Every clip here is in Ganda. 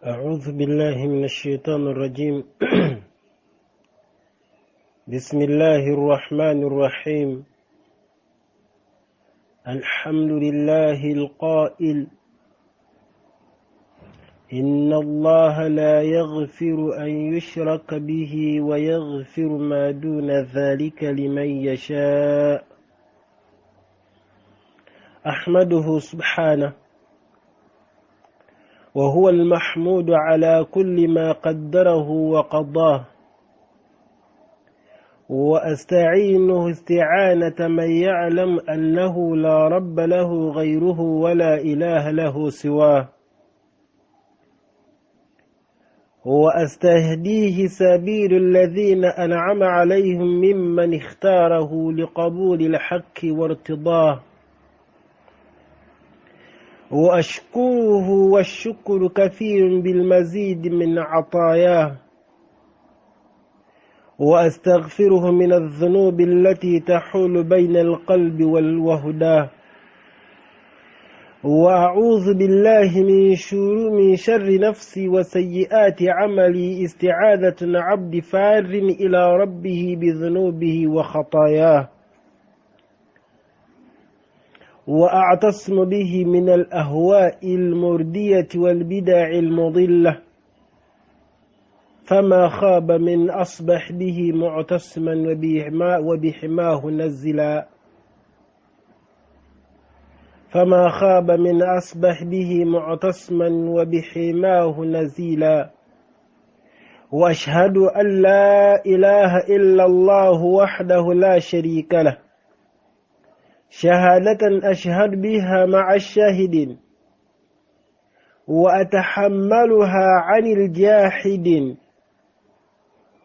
أعوذ بالله من الشيطان الرجيم بسم الله الرحمن الرحيم الحمد لله القائل إن الله لا يغفر أن يشرك به ويغفر ما دون ذلك لمن يشاء أحمده سبحانه وهو المحمود على كل ما قدره وقضاه وأستعينه استعانة من يعلم أنه لا رب له غيره ولا إله له سواه وأستهديه سبيل الذين أنعم عليهم ممن اختاره لقبول الحق وارتضاه وأشكره والشكر كثير بالمزيد من عطاياه وأستغفره من الذنوب التي تحول بين القلب والوهداه وأعوذ بالله من شر نفسي وسيئات عملي استعاذة عبد فار إلى ربه بذنوبه وخطاياه وأعتصم به من الأهواء المردية والبدع المضلة فما خاب من أصبح به معتصما وبحماه نزلا فما خاب من أصبح به معتصما وبحماه نزيلا وأشهد أن لا إله إلا الله وحده لا شريك له شهادة أشهد بها مع الشاهدين وأتحملها عن الجاحدين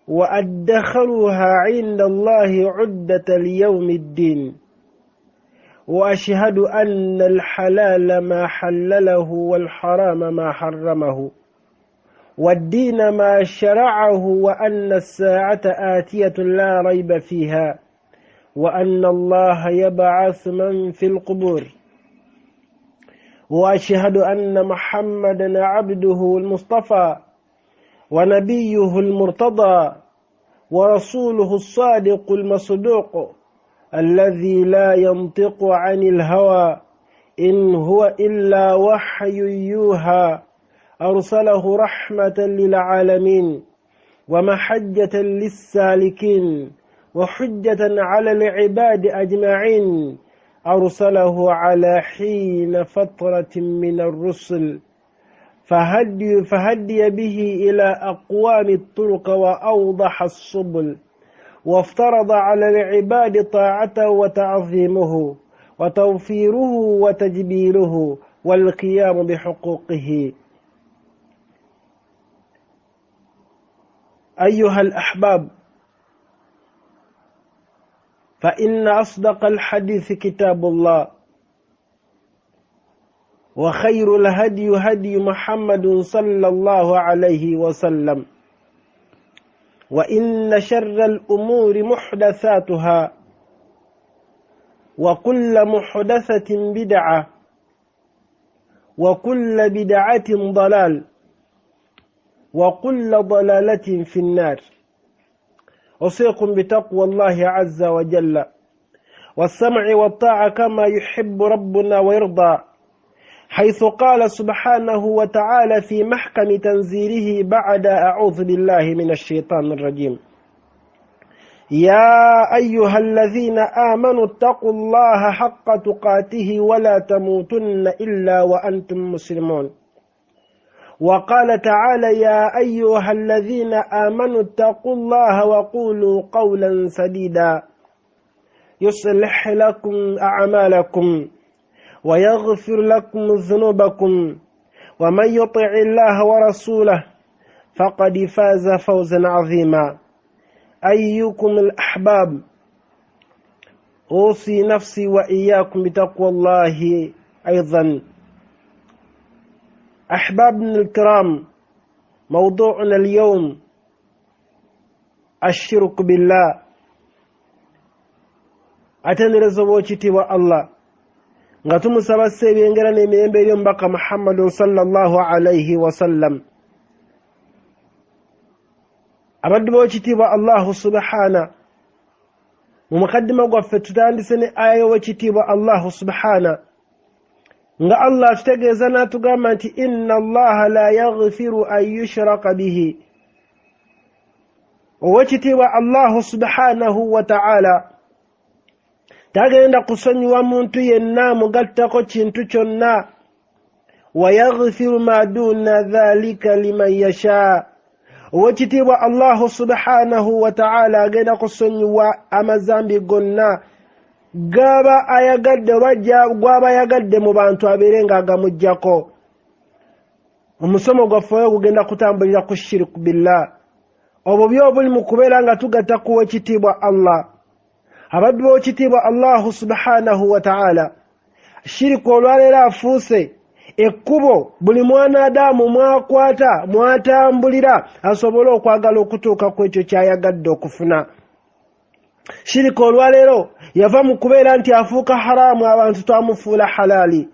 وأدخرها عند الله عدة ليوم الدين وأشهد أن الحلال ما حلله والحرام ما حرمه والدين ما شرعه وأن الساعة آتية لا ريب فيها وأن الله يبعث من في القبور وأشهد أن محمدًا عبده المصطفى ونبيه المرتضى ورسوله الصادق المصدوق الذي لا ينطق عن الهوى إن هو إلا وحي يوحى أرسله رحمة للعالمين ومحجة للسالكين وحجة على العباد أجمعين أرسله على حين فترة من الرسل فهدي به إلى أقوام الطرق وأوضح السبل وافترض على العباد طاعته وتعظيمه وتوفيره وتجبيله والقيام بحقوقه. أيها الأحباب، فإن أصدق الحديث كتاب الله وخير الهدي هدي محمد صلى الله عليه وسلم وإن شر الأمور محدثاتها وكل محدثة بدعة وكل بدعة ضلال وكل ضلالة في النار. أوصيكم بتقوى الله عز وجل والسمع والطاعة كما يحب ربنا ويرضى، حيث قال سبحانه وتعالى في محكم تنزيله بعد أعوذ بالله من الشيطان الرجيم: يا أيها الذين آمنوا اتقوا الله حق تقاته ولا تموتن إلا وأنتم مسلمون. وقال تعالى: يا أيها الذين آمنوا اتقوا الله وقولوا قولا سديدا يصلح لكم أعمالكم ويغفر لكم ذنوبكم ومن يطع الله ورسوله فقد فاز فوزا عظيما. أيكم الأحباب، أوصي نفسي وإياكم بتقوى الله أيضا. أحبابنا الكرام، موضوعنا اليوم الشرك بالله. أتنرزوتي والله ngatumusaba ssebyengera n'emirembe ery'omubaka Muhammadun sallallahu alayhi wa sallam abaddu b'ekitiibwa Allahu subhana mu mukaddima gwaffe tutandise ne aya y'ekitiibwa Allahu subhana nga Allah tutegeeza n'atugamba nti inna Allaha la yaghfiru an yushraka bihi. Owekitiibwa Allahu subhanahu wa ta'ala tagenda kusonyiwa muntu yenna mugattako kintu kyonna, wa yaghfiru ma duna dhalika liman yasha. Owekitiibwa Allahu subhanahu wa ta'ala agenda kusonyiwa amazambi gonna gaba ayagadde gwaba ayagadde mu bantu abeerenga agamujjako. Omusomo gwaffe gugenda kutambulira ku shirku billah, obubi obuli mu kubeera nga tugatta ku wekitiibwa Allah. Abaddu b'ekitiibwa Allahu subhanahu wa ta'ala, shirku olwaleero afuuse ekkubo buli mwanadamu mwakwata mwatambulira asobole okwagala okutuuka ku ekyo ky'ayagadde okufuna. Shirku olwaleero yava mu kubeera nti afuuka haramu, abantu twamufuula halaali.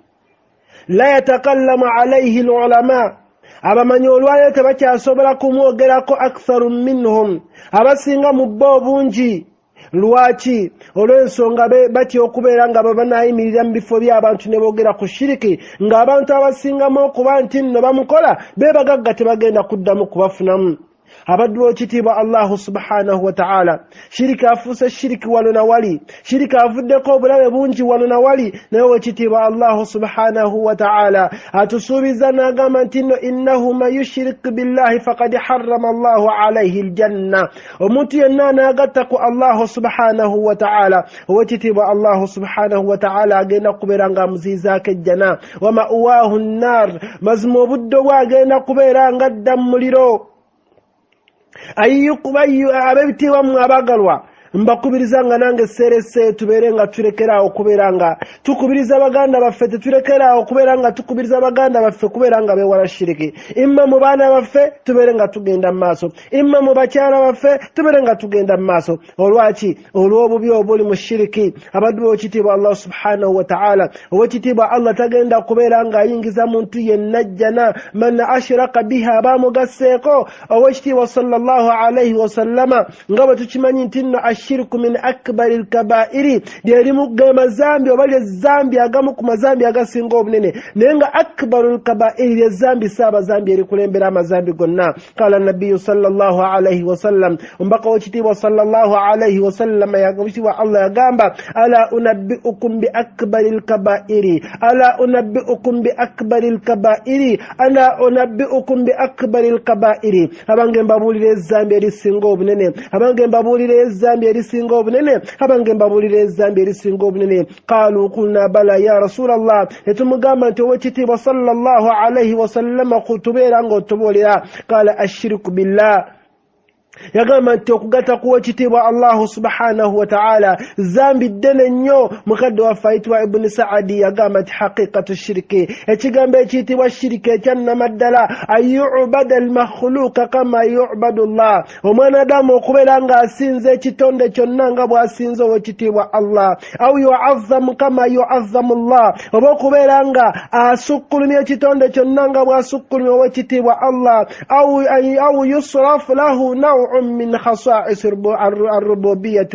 La yatakallamu alayhi al-ulama, abamanyi olwaleero tebakyasobola kumwogerako aktharu minhum, abasinga mu bo obungi. Lwaki? Olw'ensonga batya okubeera nga babanayimirira mu bifo by'abantu ne boogera ku shiriki, ng'abantu abasingamu okuba nti nno bamukola beebagagga tebagenda kuddamu kubafunamu. Abaddu b'ekitiibwa Allahu subhanahu wa ta'ala, shiriki afuuse shiriki wano na wali, shiriki avuddeko obulabe bungi wano na wali, naye w'ekitiibwa Allahu subhanahu wa ta'ala atusuubiza n'agamba nti nno innahu man yushrik billahi faqad harrama Allahu alayhi aljanna. Omuntu yenna anaagatta ku Allahu subhanahu wa ta'ala, ow'ekitiibwa Allahu subhanahu wa ta'ala agenda kubeera nga amuziizaako ejjana, wa ma'waahu nnar, mazima obuddo bwe agenda kubeera nga adda mu muliro. Ab'ebitiibwa mmwe abagalwa, mbakubiriza nga nange serese tubeere nga tulekeraawo okubeera nga tukubiriza baganda baffe, tetulekeraawo okubeera nga tukubiriza baganda baffe kubeera nga beewala shiriki. Imma mu baana baffe tubeere nga tugenda mu maaso, imma mu bakyala baffe tubeere nga tugenda mu maaso. Olwaki? Olw'obubi obuli mu shiriki. Abaddu b'ekitiibwa Allah subhanahu wa ta'ala, ow'ekitiibwa Allah tagenda kubeera nga ayingiza muntu yenna jjana. Man ashraka biha, baamugasseeko. Ow'ekitiibwa sallallahu alayhi wa sallama nga bwe tukimanyi nti nno ashirku min akbari al-kaba'iri, lyerimu gamazambi oba lyezambi agamu ku mazambi agasinga obunene, naye nga akbaru al-kaba'iri lyezambi saabazambi erikulembera amazambi gonna. Qala nabiyyu sallallahu alayhi wa sallam, ombaka w'ekitiibwa sallallahu alayhi wa sallam yagambibwa Allah yagamba, ala unabbi'ukum bi akbari al-kaba'iri, ala unabbi'ukum bi akbari al-kaba'iri, ala unabbi'ukum bi akbari al-kaba'iri. Abange mbabuulira ezambi erisinga obunene, abange mbabuulira ezambi erisinga obunene, abange mbabuulira ezambi erisinga obunene. Qaalu qulna bala ya rasulallah, etumugamba nti ow'ekitiibwa sallallahu alayhi wa sallama kutubeera ng'otubuulira. Qaala ashirku billah, yagamba nti okugatta ku w'ekitiibwa Allahu subhanahu wa ta'ala zambi ddene nnyo. Mukadde waffe ayitibwa Ibn Saadi yagamba nti haqiqatu shiriki, ekigambo ekiyitibwa shiriki ekyannamaddala, ayubada almakhluuka kama yubadu Allah, omwanadamu okubeera nga asinza ekitonde kyonna nga bw'asinza ow'ekitiibwa Allah, au yuazzamu kama yuazzamu Allah, oba okubeera nga asukkulumya ekitonde kyonna nga bw'asukkulumya ow'ekitiibwa Allah, au yusrafu lahu min khasa'is ar-rububiyyah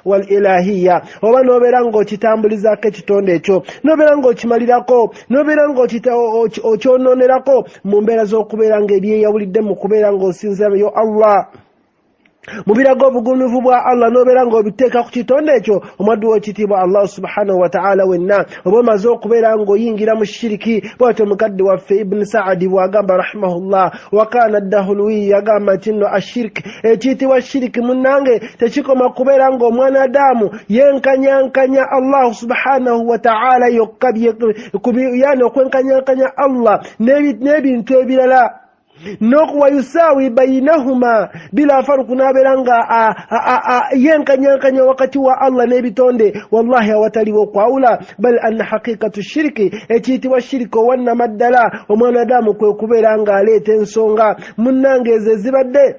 wal-ilahiyyah, oba nobeera ng'okitambulizaako ekitonde ekyo, nobeera ng'okimalirako, nobeera ng'okyononerako mu mbeera z'okubeera ng'ebyeyawulidde mu kubeera ng'osinzayo Allah. Mu birago obugunuvu bwa Allah nobeera ng'obiteeka ku kitonde ekyo, omwaddu w'ekitiibwa Allah subhanahu wa ta'ala wenna oba omaze okubeera ng'oyingira mu shiriki. Bw'atyo mukadde waffe Ibn Saadi bw'agamba rahimahullah, wa kaana ad-Dahluwi yagamba nti nno ashiriki, ekiyitibwa shiriki munnange tekikoma kubeera ng'omwanadamu yenkanyankanya Allah subhanahu wa ta'ala yokka, yani okwenkanyankanya Allah n'ebintu ebirala, nokuwa yusawi bainahuma bila faruku, nabeera nga yenkanyankanya wakati wa Allah n'ebitonde. Wallahi awataliwo okwawula, bal anna haqiqatu shiriki, ekiyitibwa shiriki owannamaddala omwanadamu kwe kubeera nga aleeta ensonga munnange ezo ezibadde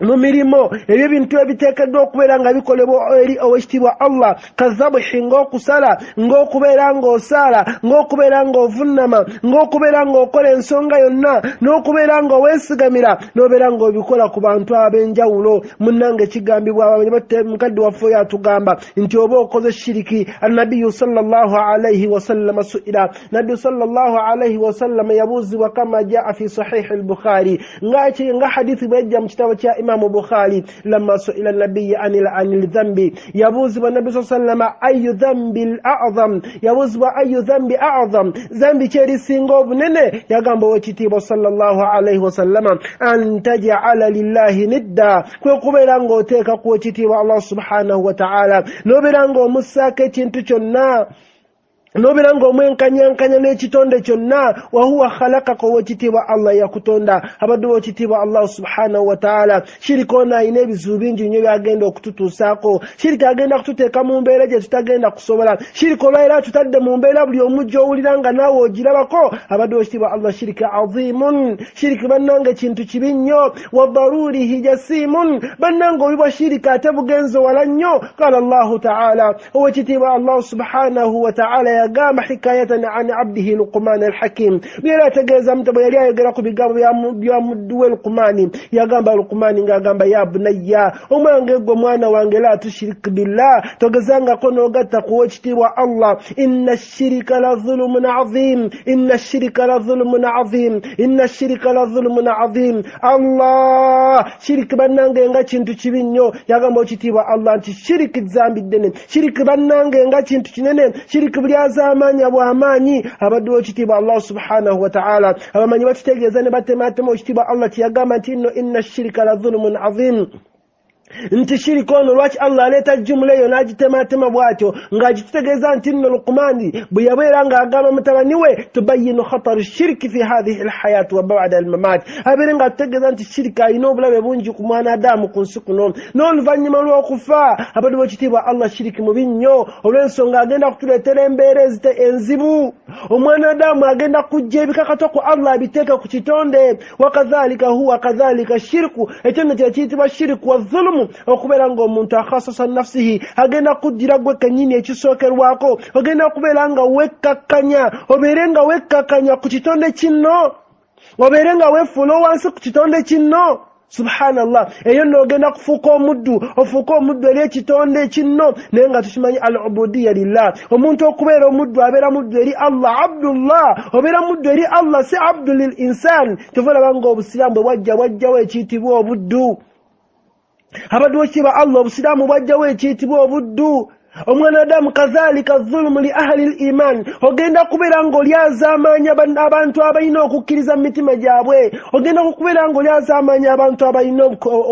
mu mirimo ebyo bintu ebiteekeddwa okubeera nga bikolebwa eri owekitiibwa Allah kazabuhi ng'okusala ng'okubeera ng'osaala ng'okubeera ng'ovunnama ng'okubeera ng'okola ensonga yonna n'okubeera ng'oweesigamira n'obeera ng'obikola ku bantu ab'enjawulo munnange kigambibwa mukadde waffe oyo atugamba nti oba okoze shiriki annabiyu sallallahu alayhi wasallama su'ila nabbi sallallahu alayhi wasallama yabuuzibwa kama jaa fi sahihi al-bukhari nga hadithi bwejja mu kitabo kya Imam Bukhari لما سئل النبي عن الذنب يبوز النبي صلى الله عليه وسلم أي ذنب الأعظم يبوز أي ذنب أعظم ذنب كيري سينغو بنيني يغامب وكتيب صلى الله عليه وسلم أن تجعل لله ندا كوكوبيرانغو تيكا كوكتيب الله سبحانه وتعالى نوبيرانغو مساكي تنتشنا nobirango mwenkanyankanya n'ekitonde kyonna wahuwa khalaqaka wekitiibwa Allah yakutonda abadde wekitiibwa Allah subhanahu wa ta'ala shirika ono ayina ebizibu bingi nnyo byagenda okututuusaako shirika agenda kututeeka mu mbeera gye tutagenda kusobola shirika olwaira tutadde mu mbeera buli omu gy'owulira nga naawe ogirabako abadde wekitiibwa Allah shirika azimun shirika bannange kintu kibi nnyo wa darurihi jasimun bannange obi bwa shirika ate bugenze wala nnyo qala Allahu ta'ala owekitiibwa Allah subhanahu wa ta'ala قام حكاية عن عبده لقمان الحكيم بيرا تجازم تبيرا يقرأ بيام دول لقمان يا جنب لقمان يا جنب يا بني وما نجيب مانا وانجلا تشرك بالله تجازنا كونو قد قوتي الله إن الشرك لظلم عظيم إن الشرك لظلم عظيم إن الشرك لظلم عظيم الله شرك بنانجا نغاتشين تشبينيو يا جنب قوتي الله أنت شرك الزامب الدين شرك بنانجا نغاتشين تشنين شرك برياز amanya bw'amaanyi abadde wekitiibwa Allah subhanahu wa ta'ala abamanyi bakitegeeza ne batematema wekitiibwa Allah tiyagamba nti inna shirika la dhulumun azim nti shirika ono lwaki Allah aleeta jumla eyo n'agitematema bw'atyo ng'agitegeeza nti nno Luqmaani bwe yabeera ng'agamba mutabani we tubayinu khataru shiriki fi hadhihi alhayati wa ba'da almamat abeere ng'atutegeeza nti shirika alina obulabe bungi ku mwanadamu ku nsi kuno n'oluvannyuma lw'okufa abadde wekitiibwa Allah shiriki mubi nnyo olw'ensonga agenda kutuleetera embeera enzibu omwanadamu agenda kujja ebikakato ku Allah abiteeke ku kitonde wakadhalika huwa kadhalika shirku ekyo nno kiyitibwa shirku wa dhulumu okubeera ng'omuntu akhasasa nafsihi agenda kuddira gwe kennyini ekisookerwako ogenda kubeera nga obeere nga wekkakanya ku kitonde kinno obeere nga weefuula wansi ku kitonde kinno subhanallah eyo n'ogenda kufuuka omuddu ofuuka omuddu eri ekitonde kinno naye nga tukimanyi al-ubudiyya lillah omuntu okubeera omuddu abeera muddu eri Allah abdullah obeera muddu eri Allah si abdu lil insan tuvalaba ng'obusiraamu bwe bwajjawo ekiyitibwa obuddu abadde wekitiibwa Allah obusiraamu bwajjawo ekiyitibwa obuddu omwanadamu kadhalika dhulumu li ahli al-iman ogenda kubeera ng'olyazaamaanya abantu abalina okukkiriza mu mitima gyabwe ogenda kubeera ng'olyazaamaanya abantu abalina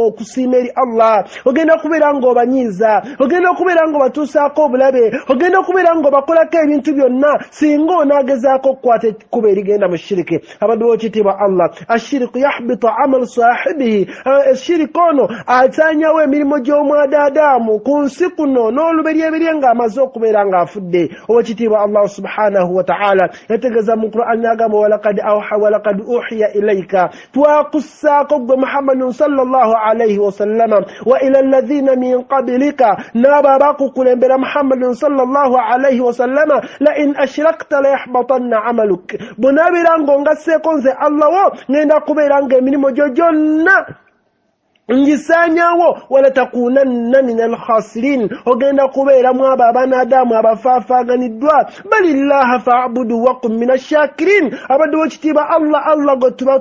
okusiima eri Allah ogenda kubeera ng'obanyiiza ogenda kubeera ng'obatuusaako obulabe ogenda kubeera ng'obakolako ebintu byonna singa onaagezaako okukwata ekkubo erigenda mu shiriki abadde wekitiibwa Allah ashiriku yahbitu amalu sahibihi eshiriki ono asaanyawo emirimu gy'omwanadamu ku nsi kuno n'oluberye nga amaze okubeera ng'afudde owekitiibwa Allah subhanahu wa ta'ala yategeeza mu Qur'an agamba walaqad uhiya ilayka twakussaako gwe Muhammadun sallallahu alayhi wa sallama wa ila alladhina min qablika n'abo abaakukulembera Muhammadun sallallahu alayhi wa sallama la in ashrakta la yahbatanna amaluk bw'onaabeera ng'ongasseeko nze Allah wo ngenda kubeera ng'emirimu gyo gyonna ngisaanyawo wala takunanna min alkhasirin ogenda kubeeramu abo abanadamu abafaafaaganiddwa balillaha fa'budu wakum min ashakirin abadde wekitiibwa Allah gwe tuba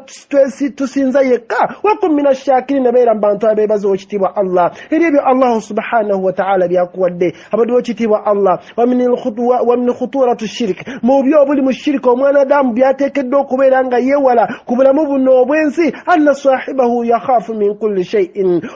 tusinza yekka wakum min ashakirin beera mu bantu abeebaza wekitiibwa Allah eri ebyo Allah subhanahu wa ta'ala byakuwadde abadde wekitiibwa Allah wa min khuturati shirk mu byo obuli mu shirika omwanadamu byateekeddwa okubeera nga yeewala ku bulamu buno obwensi anna sahibahu yakhaafu min kulli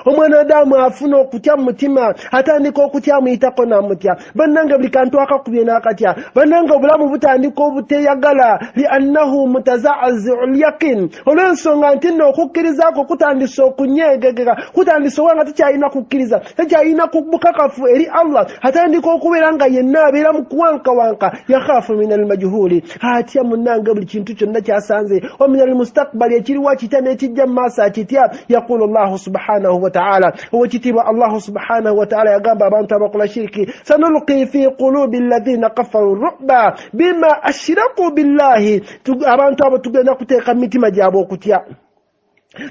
omwanadamu afuna okutya mu mutima atandika okutya muyitako n'amutya bannange buli kantu akakubye n'akatya bannange obulamu butandika obuteyagala liannahu mutaza'azi'u lyaqin olw'ensonga nti nno okukkirizaako kutandisa okunyeegegeka kutandisa oba nga tekyalina kukkiriza tekyalina bukakafu eri Allah atandika okubeera nga yenna abeera mu kuwankawanka yakhaafu min almajhuli atya munnange buli kintu kyonna kyasanze wa min almustakbali ekiriwo akitya n'ekijja mu maaso akitya yaqulu Allah subhanahu wa ta'ala wekitiibwa Allah subhanahu wa ta'ala yagamba abantu abakola shirki sanulqi fi qulubi alladhina kafaru ru'ba bima ashraku billahi abantu abo tugenda kuteeka mitima gyabwe okutya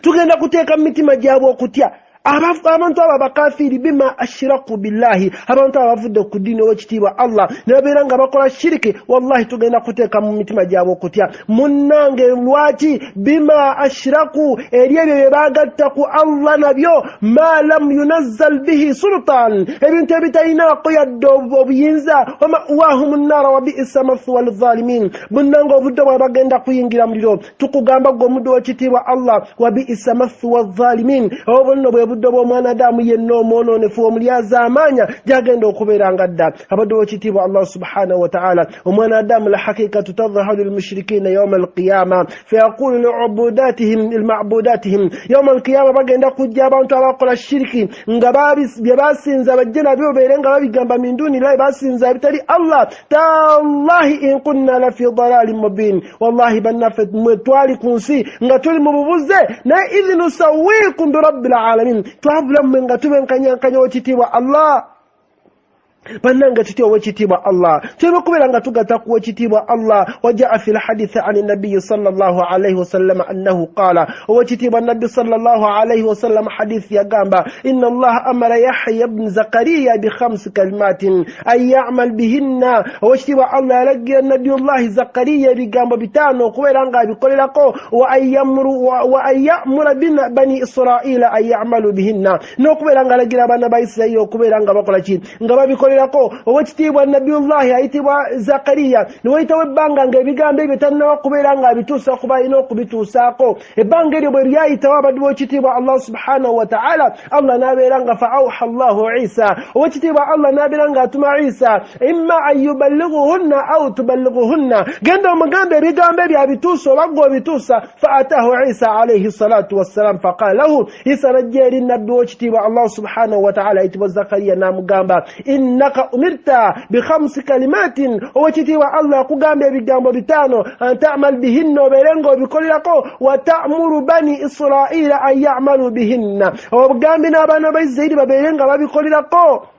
tugenda kuteeka mitima gyabwe okutya abantu aba bakafiri bima ashraku billahi abantu abavudde ku dini wekitiibwa Allah nabeera nga bakola shiriki wallahi tugenda kuteeka mu mitima gyabwe okutya munnange lwaki bima ashraku eryebyo bye bagatta ku Allah nabyo ma lam yunazzal bihi sultan ebintu ebitalinaako yadde obuyinza wama'wahum nnara wa bi'sa mathwa lizalimin munnange obudde bwe bagenda kuyingira muliro tukugamba gwe omuddu wekitiibwa Allah wa bi'sa mathwa lizalimin obunno bwe budde bw'omwana Adamu yenna omwononefu omulyaza amaanya gyagenda okubeera nga dda abadde wekitiibwa Allah subhanahu wa ta'ala omwana Adamu la hakikatu tadhaharu lilmushrikina yawma alqiyama fayaqulu lima'budatihim yawma alqiyama bagenda kujja abantu abakola shiriki nga bye basinza bajje nabyo beere nga babigamba min duni llahi basinza ebitali Allah tallahi in kunna la fi dalalin mubin wallahi bannaffe mwe twali ku nsi nga tuli mu bubuze naye idh nusawwikum bi rabbil alamin twabula mwenga tubenkanyankanya wekitiibwa Allah bannanga tutya wekitiibwa Allah twebakubera nga tugata ku wekitiibwa Allah wajaa fi lhadithi an nabiyi sallallahu alayhi wasallam annahu qala wekitiibwa nabbi sallallahu alayhi wasallam hadithi yagamba inna Allah amara Yahya ibn Zakariya bi 5 kalimatin an ya'mal bihinna wekitiibwa Allah yalagira nabiyullahi Zakariya ebigambo 5 okubeera nga abikolerako wa an ya'mura bani Israila an ya'malu bihinna n'okubeera nga alagira abaana ba Isirayiri okubeera nga bakola ki nga babikolerako owekitiibwa nabiyullahi ayitibwa Zakariya niwayitawo ebbanga nga ebigambo ebyo talinawo kubeera nga abituusa kuba alina okubituusaako ebbanga eryo bwe lyayitawo abaddu b'ekitiibwa Allah subhanahu wa ta'ala Allah n'abeera nga fa awha Allahu Isa owekitiibwa Allah n'abeera nga atuma Isa imma an yuballighuhunna aw tuballighuhunna genda omugambe ebigambo ebyo abituusa oba gwe obituusa fa ataahu Isa alayhi salatu wassalam faqala lahu Isa najja eri nabbi w'ekitiibwa Allah subhanahu wa ta'ala ayitibwa Zakariya n'amugamba innaka umirta bi 5 kalimatin owekitiibwa Allah akugambye ebigambo 5 an ta'mal bihinna obeerenga obikolerako wa ta'muru bani Israila an ya'malu bihinna obugambi n'abaana ba Isirayiri babeerenga babikolerako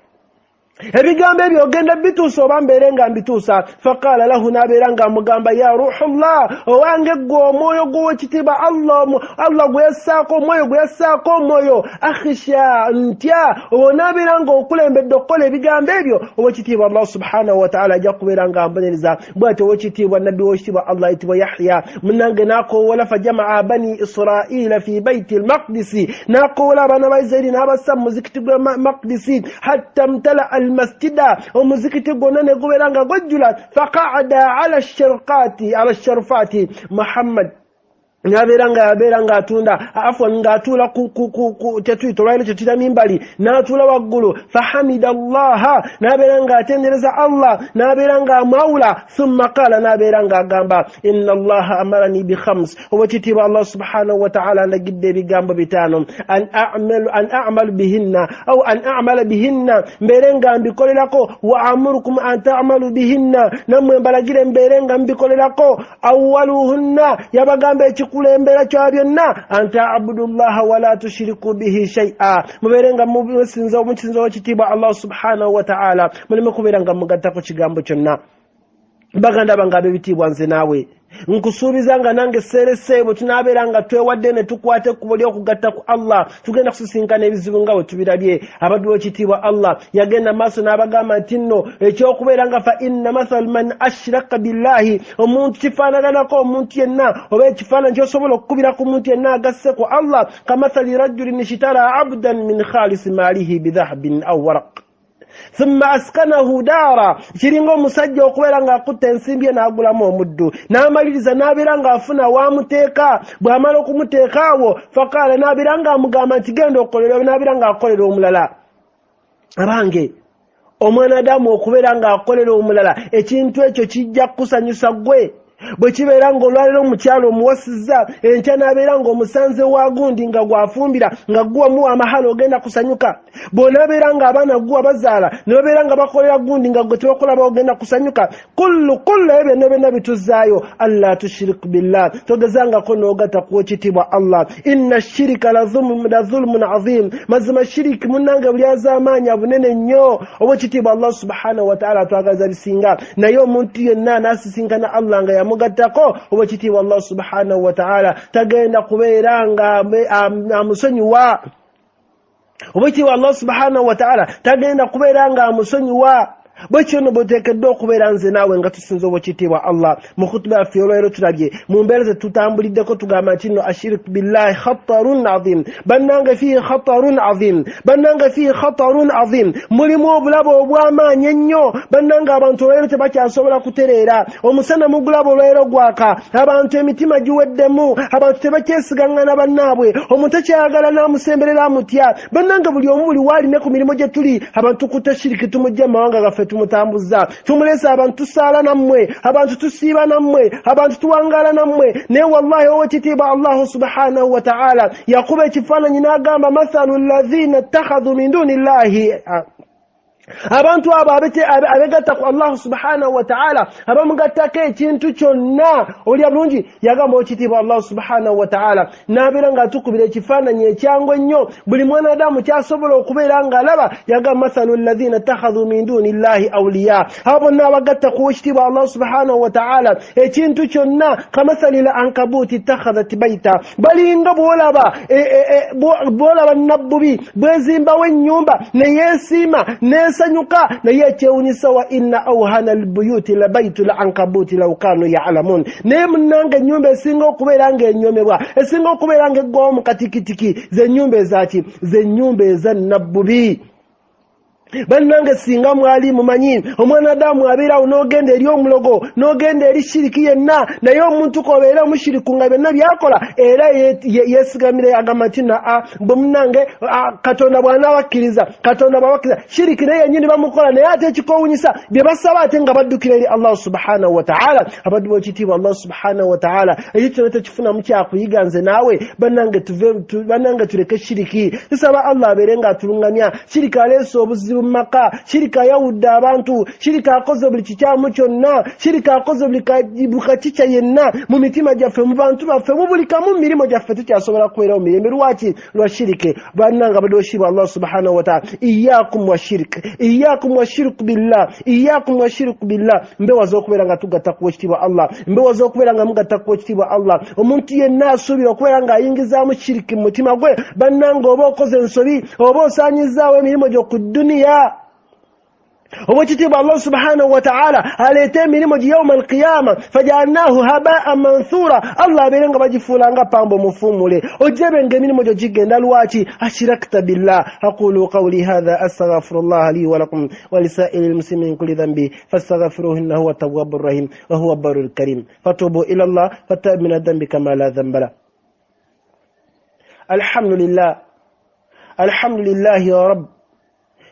ebigambo ebyo ogenda bituusa oba mbeere nga mbituusa faqala lahu n'abeera nga amugamba ya ruhullah owange gwe omwoyo gw'owekitiibwa Allah gwe yassaako omwoyo akhisha ntya owo n'abeera nga okulembedde okukola ebigambo ebyo owekitiibwa Allah subhanahu wa ta'ala ajja kubeera nga ambonereza bw'ati owekitiibwa nabbi w'ekitiibwa Allah ayitibwa Yahya munnange n'akoowola fajamaa bani Israila fi baiti al-maqdisi n'akoowola abaana ba Isirayiri n'abassa mu muzikiti gwa maqdisi hatta mtala المسجد ومزكتي غنن غبرانغا غجلا فقعد على الشرفات محمد yabeeranga atunda afwan ng'atuula ku tetuyitolwaire tetuyita mimbali n'atuula waggulu fahamida allaha n'abeera nga atendereza Allah n'abeera nga amawula thumma qaala n'abeera nga agamba inna allaha amarani bi 5 owekitiibwa Allah subhanahu wa ta'ala ndagidde ebigambo 5 an a'malu bihinna aw an a'mala bihinna mbeere nga mbikolerako wa amurukum an ta'malu bihinna nammwe mbalagire mbeere nga mbikolerako awwaluhunna yabagamba kulembera kya byonna anta abudullaha wala tushiriku bihi shay'a muberenga musinza omukinzo w'ekitiibwa Allah subhanahu wa ta'ala muleme kubeeranga mugattako kigambo kyonna baganda bange ab'ebitiibwa nze naawe nkusuubiza nga nange seereseebo tunaabeera nga twewadde ne tukwate ekkubo ly'okugatta ku Allah tugenda kusisinkana ebizibu nga bwe tubirabye abaddu b'ekitiibwa Allah yagenda maaso n'abagamba nti nno ekyokubeera nga fa inna mathal man ashraka billahi omuntu kifaanaganako omuntu yenna oba ekifaananyi kyosobola okukubira ku muntu yenna agasse ku Allah kamathali rajulin ishtara abdan min khalisi maalihi bidhahabin aw waraq thumma askanahu dara kiringa omusajja okubeera ng'akutta ensimbi n'agulamu omuddu n'amaliriza n'abeera ng'afuna waamuteeka bw'amala okumuteeka awo faqaala n'abeera ng'amugamba nti genda okolera n'abeera ng'akolera omulala abange omwana Adamu okubeera ng'akolera omulala ekintu ekyo kijja kusanyusa gwe bwe kibeera ng'olwaliro omukyalo omuwasizza enkya n'abeera ng'omusanze wa gundi nga gwafumbira nga guwamu amahalo ogenda kusanyuka, bw'onaabeera ng'abaana guwa bazaala ne babeera nga bakolera gundi nga gwe tebakola bagenda kusanyuka. kullu ebyo byonna bituzaayo alla tushiriku billah, togezangako n'ogatta ku wekitiibwa Allah. inna shirika la zulmun azim, mazima shiriki munnange buli az'amaanyi abunene nnyo. Owekitiibwa Allah subhanahu wa ta'ala atwagaliza bisinga, naye omuntu yenna n'asisinkana Allah nga yamugattako, owekitiibwa Allah subhanahu wa ta'ala tagenda kubeera nga amusonyiwa. Owekitiibwa Allah subhanahu wa ta'ala tagenda kubeera nga amusonyiwa. Bwekyo no boteekeddwa okubeera nze naawe nga tusinza owekitiibwa Allah. Mu khutuba yaffe olwaleero tulabye mu mbeera ze tutambuliddeko tugamba nti nno ashirku billahi khatarun azim, bannange fihi khatarun azim, bannange fihi khatarun azim, mulimu obulabo obw'amaanyi ennyo. Bannange abantu olwaleero tebakyasobola kutereera, omusana mugulaba olwaleero gwaka, abantu emitima giweddemu, abantu tebakyesigangana bannaabwe, omuntu ekyayagala n'amusemberera amutya. Bannange buli omu buli waalime ku mirimu gye tuli, abantu tukutte shiriki tumujja mu mawanga gaffe tumutambuza, tumulesa abantu tusaala nammwe, abantu tusiiba nammwe, abantu tuwangaala nammwe. Naye wallahi owekitiibwa Allah subhanahu wa ta'ala yakuba ekifaananyi n'agamba mathalu alladhina ittakhadhu min duni llahi, abantu abo abegatta ku Allah subhanahu wa ta'ala, abamugattako ekintu kyonna. Olya bulungi yagamba owekitiibwa Allah subhanahu wa ta'ala n'abeera ng'atukubira ekifaananyi ekyangu ennyo buli mwanadamu kyasobola okubeera ng'alaba. Yagamba mathalu alladhina ittakhadhu min duni llahi awliya, abo bonna abagatta ku owekitiibwa Allah subhanahu wa ta'ala ekintu kyonna kamathali la ankabuti ittakhadhat baita, balinga bwolaba nabbubi bwezimbawo ennyumba neyeesiima sanyuka naye ekyewunyisa wa inna awhana albuyuti la baitu la ankabuti law kanu ya'lamun. Naye munnange ennyumba esinga okubeera ng'enyomebwa, esinga okubeera ng'eggwawo mu katikitiki ze nnyumba ezaki, ze nnyumba ezannabbubi. Bannange singa mwali mumanyi omwanadamu abeerawo n'ogenda eri omulogo n'ogenda eri shiriki yenna, naye omuntu kobeera omushiriku nga byonna byakola era yeesigamire agamba nti bwe munnange Katonda bw'anaabakkiriza, Katonda bw'abakkiriza shiriki naye yennyini bamukola. Naye ate ekikowunyisa bye basaba ate nga baddukira eri Allah subhanahu wa ta'ala. Abaddu b'ekitiibwa Allah subhanahu wa ta'ala ekyo kyonna tekifunamu kyakuyiga nze naawe. Bannange tuleke shiriki, tusaba Allah abeere ng'atulungamya. Shiriki aleese obuzibu maka, shirika ayawudde abantu, shirika akoze buli kikyamu kyonna, shirika akoze buli kakica yenna mu mitima gyaffe, mu bantu baffe, mu buli kamu mu mirimo gyaffe tukyasobola kubeerawo mirembe. Lwaki? Lwa shirike. Bannange abadde Allah subhanahu wa ta'ala iyyakum wa shirk, iyyakum wa shirku billah, iyyakum wa shirku billah. Mbewaza okubeera nga tugatta ku wekitiibwa Allah, mbewaza okubeera nga mugatta ku wekitiibwa Allah. Omuntu yenna asuubira okubeera ng'ayingizaamu shiriki mu mutima gwe. Bannange oba okoze ensobi, oba osaanyizaawo emirimu gyo ku dduniya, owekitiibwa Allah subhanahu wa ta'ala aleete emirimu gi yawma alqiyama fajalnahu haba'an mansura, Allah abeere nga bagifuula nga pambo mufuumule. Ojjebe ng'emirimu gyo gigenda. Lwaki? ashirakta billah. aqulu qawli hadha astaghfirullah li wa lakum wa lisaa'iril muslimin min kulli dhanbi fastaghfiruhu innahu huwa tawwabur rahim wa huwa barrul karim. fatubu ila Allah fattabu min adh-dhanbi kama la dhanba la. alhamdulillah, alhamdulillah ya rabb،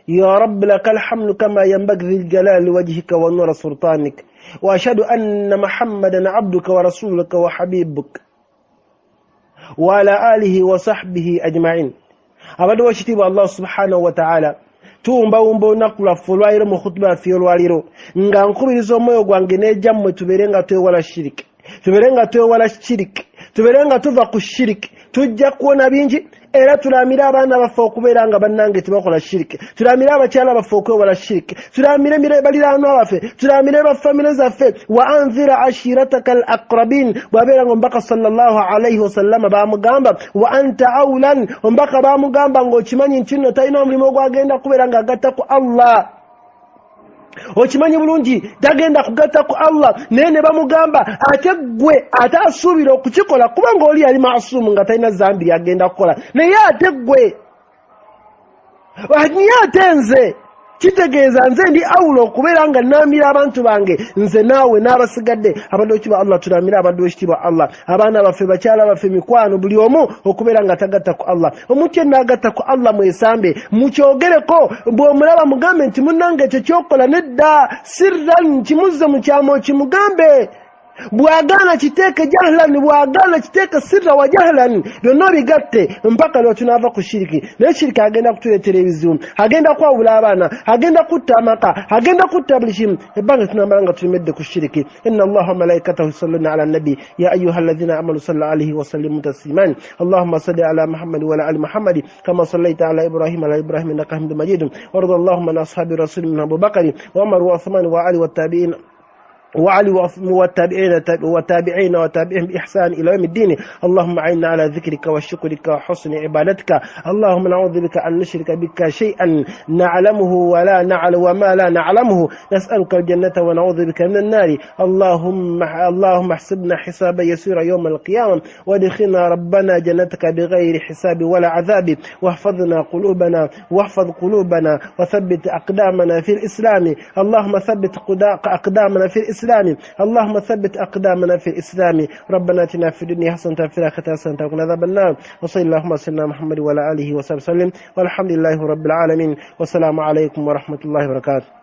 يا رب لك الحمد كما ينبغي لجلال وجهك ونور سلطانك، وأشهد أن محمدا عبدك ورسولك وحبيبك وعلى آله وصحبه أجمعين. أبدا وشتيب الله سبحانه وتعالى tuumba nakula fulwairo mu khutba fi olwaliro nga nkubiriza omwoyo gwange n'ejjammwe tubeere nga twewala shiriki, tubeere nga twewala shiriki, tubeere nga tuva ku shiriki. Tujja kuwona bingi era tulamira abaana baffe okubeera nga bannange tebakola shiriki, tulamira abakyala baffe okwewala shiriki, tulamire baliraanwa baffe, tulamire bafamire zaffe. wa anzira ashirataka al aqrabin, bwabeera nga omubaka sallallahu alayhi wasallama bamugamba wa anta awlan, omubaka bamugamba ng'okimanyi nti nno talina omulimu ogwagenda kubeera nga agatta ku Allah. Okimanyi bulungi tagenda kugatta ku Allah, naye ne bamugamba ate gwe ate asuubira okukikola kubanga oli yali maasumu nga talina zambi agenda kukola, naye ate gwe niye ate nze kitegeeza nze ndi awula okubeera nga naamira abantu bange nze naawe n'abasigadde. Abadde okiba Allah tulamira abadde ekitiibwa Allah, abaana baffe, bakyala baffe, mikwano, buli omu okubeera nga tagatta ku Allah. Omuntu yenna agatta ku Allah mwesambe, mukyogereko. Bw'omulaba mugambe nti munnange ekyo kyokola nedda sirran, kimuzze mu kyama okimugambe. bwagana kiteeke jahlan bwagana kiteeke sirra wa jahlan byonna bigatte mpaka lwe tunaava ku shiriki naye shiriki agenda kutuleetera ebizibu agenda kwawula abaana agenda kutta amaka agenda kutta buli kimu ebbanga tunamala nga tulimedde ku shiriki inna allaha wa malaikatahu yusalluna ala nabi ya ayuha alladhina amanu sallu alayhi wa sallimu tasliman allahumma salli ala muhammad wa ala ali muhammad kama sallaita ala ibrahim innaka hamidum majid warda allahumma an ashabi rasul min abu bakr wa umar wa uthman wa ali والتابعين وعلي وتابعين وتابعهم بإحسان إلى يوم الدين اللهم أعنا على ذكرك وشكرك وحسن عبادتك اللهم نعوذ بك أن نشرك بك شيئا نعلمه ولا نعلم وما لا نعلمه نسألك الجنة ونعوذ بك من النار اللهم احسبنا حسابا يسيرا يوم القيامة وادخلنا ربنا جنتك بغير حساب ولا عذاب واحفظ قلوبنا وثبت أقدامنا في الإسلام اللهم ثبت أقدامنا في الإسلام اللهم ثبت أقدامنا في الإسلام ربنا آتنا في الدنيا حسنة وفي الآخرة حسنة وقنا عذاب النار وصلى اللهم على سيدنا محمد وعلى آله وصحبه وسلم والحمد لله رب العالمين والسلام عليكم ورحمة الله وبركاته.